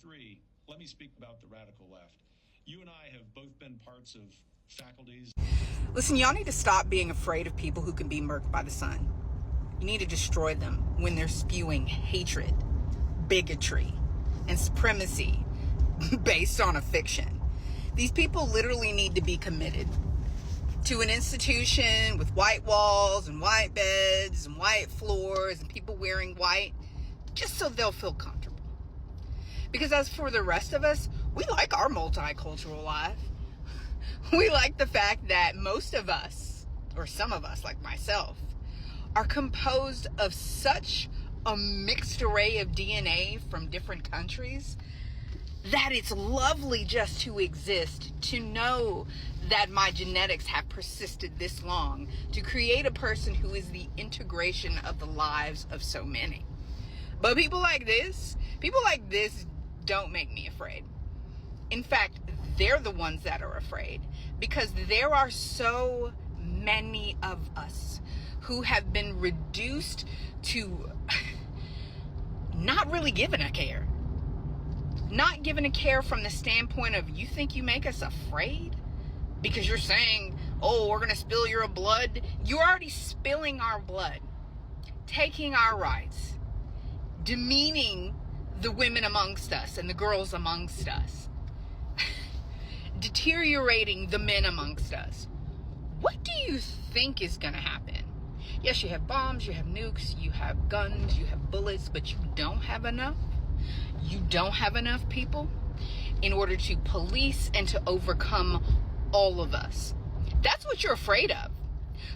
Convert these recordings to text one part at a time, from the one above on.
three, let me speak about the radical left. You and I have both been parts of faculties. Listen, y'all need to stop being afraid of people who can be murked by the sun. You need to destroy them when they're spewing hatred, bigotry, and supremacy based on a fiction. These people literally need to be committed to an institution with white walls and white beds and white floors and people wearing white, just so they'll feel comfortable. Because as for the rest of us, we like our multicultural life. We like the fact that most of us, or some of us like myself, are composed of such a mixed array of DNA from different countries that it's lovely just to exist, to know that my genetics have persisted this long, to create a person who is the integration of the lives of so many. But people like this don't make me afraid. In fact, they're the ones that are afraid, because there are so many of us who have been reduced to not really giving a care. Not giving a care from the standpoint of, you think you make us afraid? Because you're saying, oh, we're going to spill your blood. You're already spilling our blood, taking our rights, demeaning the women amongst us and the girls amongst us, deteriorating the men amongst us. What do you think is going to happen? Yes, you have bombs, you have nukes, you have guns, you have bullets, but you don't have enough. You don't have enough people in order to police and to overcome all of us. That's what you're afraid of.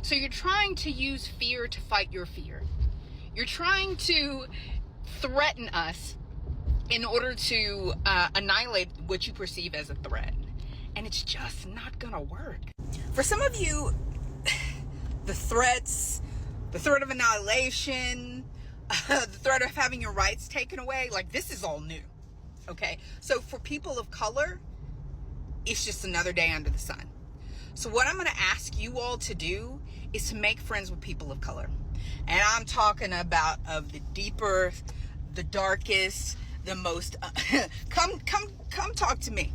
So you're trying to use fear to fight your fear. You're trying to threaten us in order to annihilate what you perceive as a threat. And it's just not gonna work. For some of you, the threat of annihilation, the threat of having your rights taken away, like, this is all new. Okay? So for people of color, it's just another day under the sun. So what I'm going to ask you all to do is to make friends with people of color. And I'm talking about of the deeper, the darkest, the most come talk to me.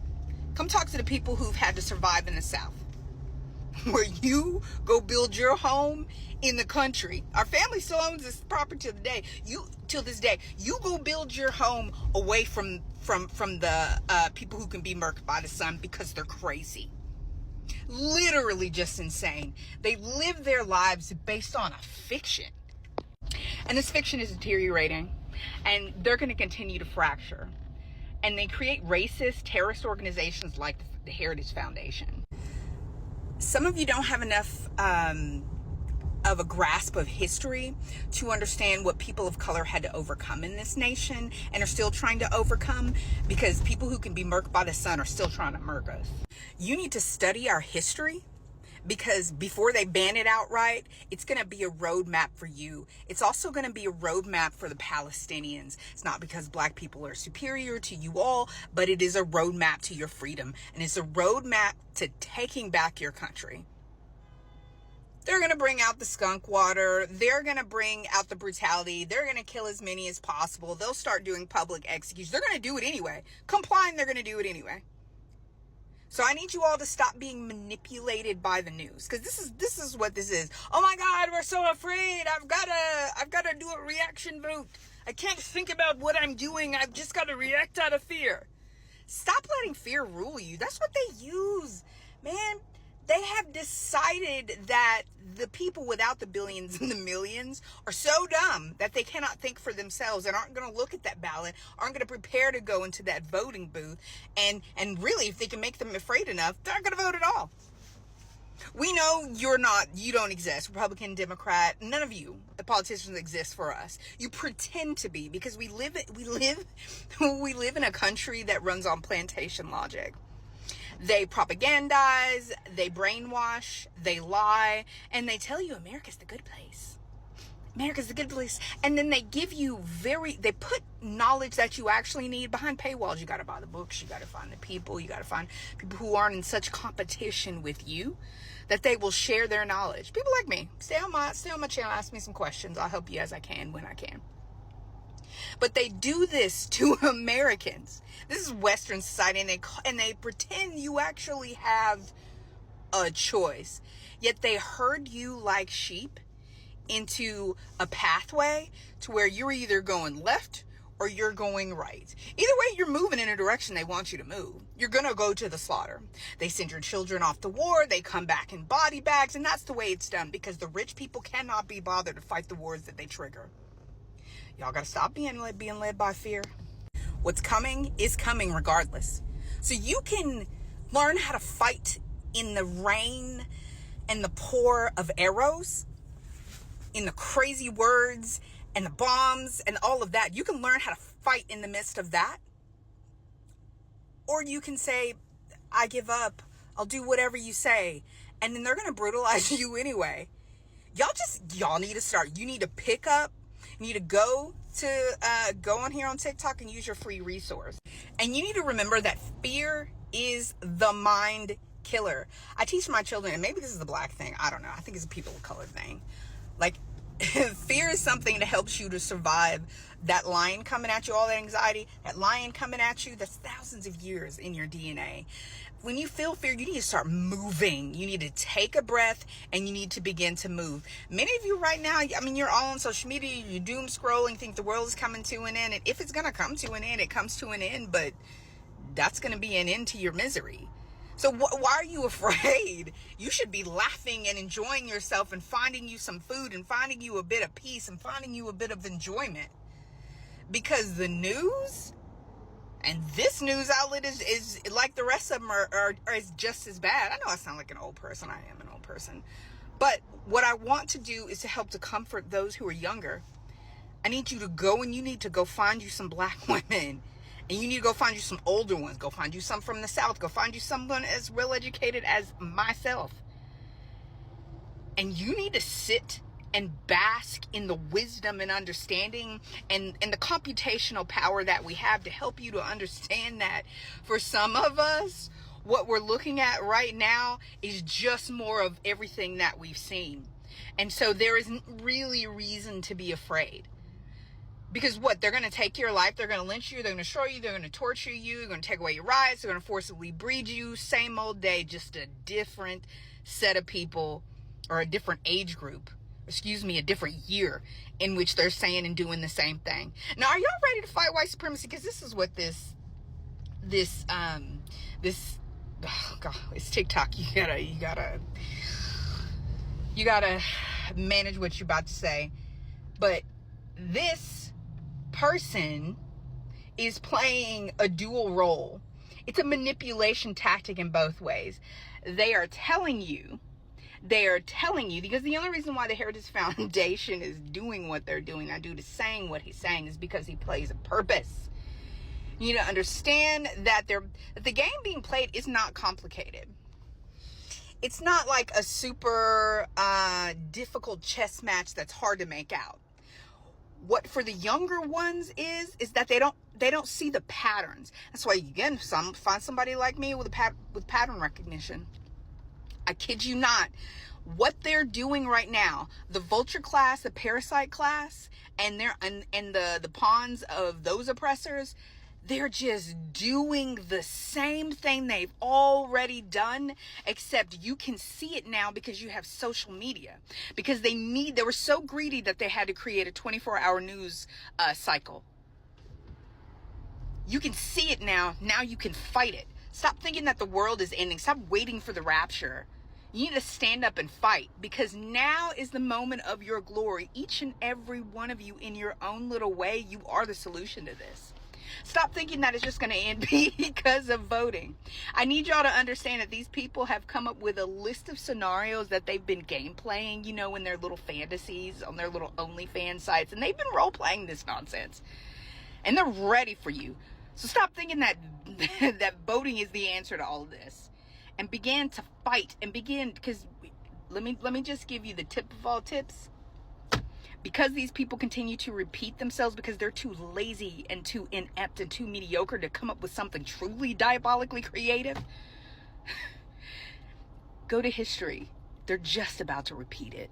Come talk to the people who've had to survive in the South, where you go build your home in the country. Our family still owns this property till this day. You go build your home away from the people who can be murked by the sun because they're crazy. Literally just insane. They live their lives based on a fiction. And this fiction is deteriorating, and they're going to continue to fracture. And they create racist, terrorist organizations like the Heritage Foundation. Some of you don't have enough of a grasp of history to understand what people of color had to overcome in this nation and are still trying to overcome, because people who can be murked by the sun are still trying to murk us. You need to study our history, because before they ban it outright, it's going to be a roadmap for you. It's also going to be a roadmap for the Palestinians. It's not because black people are superior to you all, but it is a roadmap to your freedom. And it's a roadmap to taking back your country. They're going to bring out the skunk water. They're going to bring out the brutality. They're going to kill as many as possible. They'll start doing public executions. They're going to do it anyway. Complying, they're going to do it anyway. So I need you all to stop being manipulated by the news, because this is what this is. Oh my God, we're so afraid. I've got to do a reaction vote. I can't think about what I'm doing. I've just got to react out of fear. Stop letting fear rule you. That's what they use, man. They have decided that the people without the billions and the millions are so dumb that they cannot think for themselves and aren't going to look at that ballot, aren't going to prepare to go into that voting booth. And really, if they can make them afraid enough, they're not going to vote at all. We know you don't exist. Republican, Democrat, none of you, the politicians, exist for us. You pretend to be, because we live in a country that runs on plantation logic. They propagandize, they brainwash, they lie, and they tell you America's the good place. America's the good place. And then they give you they put knowledge that you actually need behind paywalls. You got to buy the books. You got to find the people. You got to find people who aren't in such competition with you that they will share their knowledge. People like me. Stay on my channel. Ask me some questions. I'll help you as I can when I can. But they do this to Americans. This is Western society, and they pretend you actually have a choice. Yet they herd you like sheep into a pathway to where you're either going left or you're going right. Either way, you're moving in a direction they want you to move. You're going to go to the slaughter. They send your children off to war. They come back in body bags. And that's the way it's done, because the rich people cannot be bothered to fight the wars that they trigger. Y'all got to stop being led by fear. What's coming is coming regardless. So you can learn how to fight in the rain and the pour of arrows, in the crazy words and the bombs and all of that. You can learn how to fight in the midst of that. Or you can say, I give up. I'll do whatever you say. And then they're going to brutalize you anyway. Y'all need to start. You need to pick up. You need to go on here on TikTok and use your free resource. And you need to remember that fear is the mind killer. I teach my children, and maybe this is a black thing, I don't know, I think it's a people of color thing. Like, fear is something that helps you to survive that lion coming at you, all that anxiety, that lion coming at you, that's thousands of years in your DNA. When you feel fear, you need to start moving. You need to take a breath, and you need to begin to move. Many of you right now, I mean, you're all on social media, you're doom scrolling, think the world is coming to an end. And if it's going to come to an end, it comes to an end, but that's going to be an end to your misery. So why are you afraid? You should be laughing and enjoying yourself and finding you some food and finding you a bit of peace and finding you a bit of enjoyment. Because the news and this news outlet is like the rest of them are just as bad. I know I sound like an old person. I am an old person. But what I want to do is to help to comfort those who are younger. I need you to go, and you need to go find you some black women. And you need to go find you some older ones. Go find you some from the South. Go find you someone as well educated as myself. And you need to sit and bask in the wisdom and understanding and the computational power that we have to help you to understand that for some of us, what we're looking at right now is just more of everything that we've seen. And so there isn't really reason to be afraid. Because what? They're going to take your life. They're going to lynch you. They're going to destroy you. They're going to torture you. They're going to take away your rights. They're going to forcibly breed you. Same old day, just a different set of people, or a different age group. A different year in which they're saying and doing the same thing. Now, are y'all ready to fight white supremacy? Because this is what this, oh God, it's TikTok. You gotta manage what you're about to say. But this person is playing a dual role. It's a manipulation tactic in both ways. They are telling you, because the only reason why the Heritage Foundation is doing what they're doing, that dude is saying what he's saying, is because he plays a purpose. You need to understand that the game being played is not complicated. It's not like a super difficult chess match that's hard to make out. What for the younger ones is that they don't see the patterns. That's why, again, find somebody like me with pattern recognition. I kid you not. What they're doing right now, the vulture class, the parasite class, and the pawns of those oppressors, they're just doing the same thing they've already done, except you can see it now because you have social media. Because they were so greedy that they had to create a 24-hour news cycle. You can see it now. Now you can fight it. Stop thinking that the world is ending. Stop waiting for the rapture. You need to stand up and fight, because now is the moment of your glory. Each and every one of you, in your own little way, you are the solution to this. Stop thinking that it's just going to end because of voting. I need y'all to understand that these people have come up with a list of scenarios that they've been game playing, in their little fantasies, on their little OnlyFans sites, and they've been role playing this nonsense. And they're ready for you. So stop thinking that voting is the answer to all of this, and begin to fight, and because let me just give you the tip of all tips. Because these people continue to repeat themselves, because they're too lazy and too inept and too mediocre to come up with something truly diabolically creative, go to history. They're just about to repeat it.